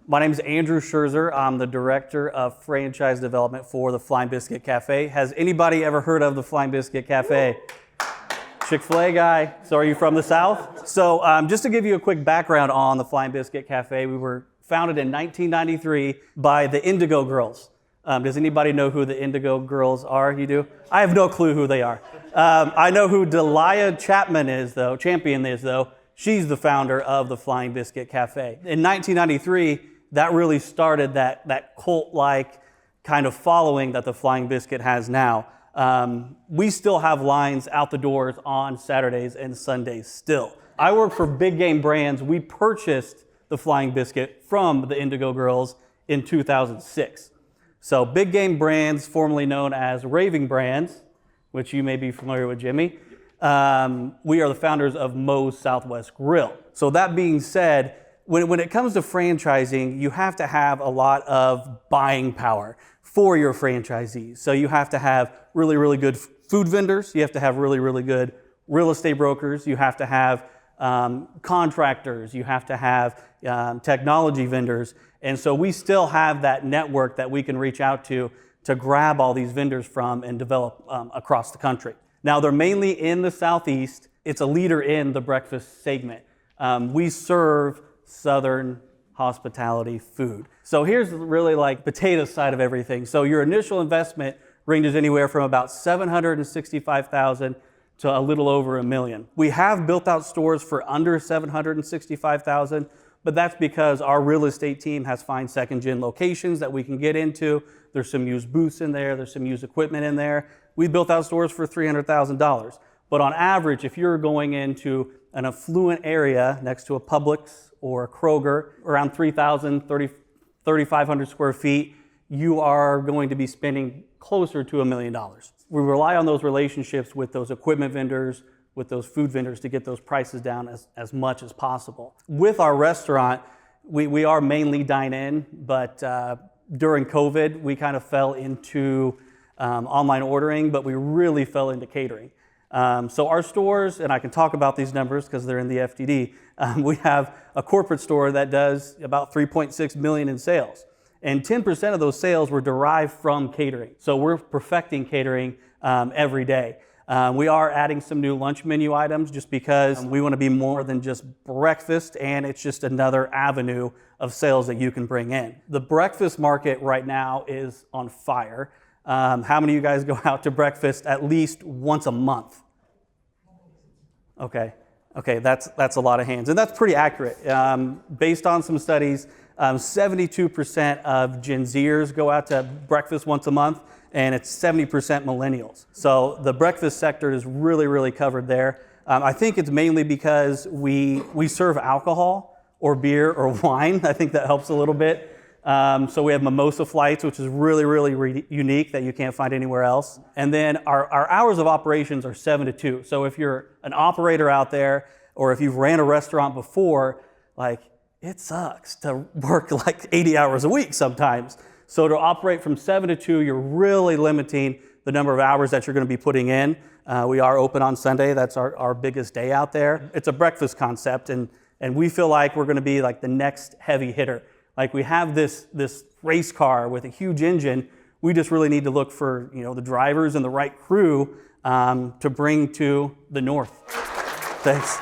My name is Andrew Scherzer. I'm the Director of Franchise Development for the Flying Biscuit Cafe. Has anybody ever heard of the Flying Biscuit Cafe? Chick-fil-A guy. So are you from the South? So just to give you a quick background on the Flying Biscuit Cafe, we were founded in 1993 by the Indigo Girls. Does anybody know who the Indigo Girls are? You do? I have no clue who they are. I know who Delia Champion is, though. She's the founder of the Flying Biscuit Cafe. In 1993, that really started that cult-like kind of following that the Flying Biscuit has now. We still have lines out the doors on Saturdays and Sundays still. I work for Big Game Brands. We purchased the Flying Biscuit from the Indigo Girls in 2006. So Big Game Brands, formerly known as Raving Brands, which you may be familiar with, Jimmy, we are the founders of Moe's Southwest Grill. So that being said, when it comes to franchising, you have to have a lot of buying power for your franchisees. So you have to have really, really good food vendors. You have to have really, really good real estate brokers. You have to have contractors. You have to have technology vendors. And so we still have that network that we can reach out to grab all these vendors from and develop across the country. Now, they're mainly in the Southeast. It's a leader in the breakfast segment. We serve Southern hospitality food. So here's really like potato side of everything. So your initial investment ranges anywhere from about $765,000 to a little over $1 million. We have built out stores for under $765,000, but that's because our real estate team has fine second-gen locations that we can get into. There's some used booths in there. There's some used equipment in there. We built out stores for $300,000. But on average, if you're going into an affluent area next to a Publix or a Kroger, around 3,500 square feet, you are going to be spending closer to $1 million. We rely on those relationships with those equipment vendors, with those food vendors to get those prices down as much as possible. With our restaurant, we are mainly dine-in, but during COVID, we kind of fell into online ordering, but we really fell into catering. So our stores, and I can talk about these numbers because they're in the FDD, we have a corporate store that does about $3.6 million in sales. And 10% of those sales were derived from catering. So we're perfecting catering every day. We are adding some new lunch menu items just because we want to be more than just breakfast, and it's just another avenue of sales that you can bring in. The breakfast market right now is on fire. How many of you guys go out to breakfast at least once a month? Okay, that's a lot of hands, and that's pretty accurate. Based on some studies, 72% of Gen Zers go out to breakfast once a month, and it's 70% millennials. So the breakfast sector is really, really covered there. I think it's mainly because we serve alcohol or beer or wine. I think that helps a little bit. So we have mimosa flights, which is really, really unique that you can't find anywhere else. And then our hours of operations are 7 to 2. So if you're an operator out there, or if you've ran a restaurant before, like, it sucks to work like 80 hours a week sometimes. So to operate from 7 to 2, you're really limiting the number of hours that you're going to be putting in. We are open on Sunday. That's our biggest day out there. It's a breakfast concept, and we feel like we're going to be like the next heavy hitter. Like, we have this race car with a huge engine. We just really need to look for, the drivers and the right crew to bring to the north. Thanks.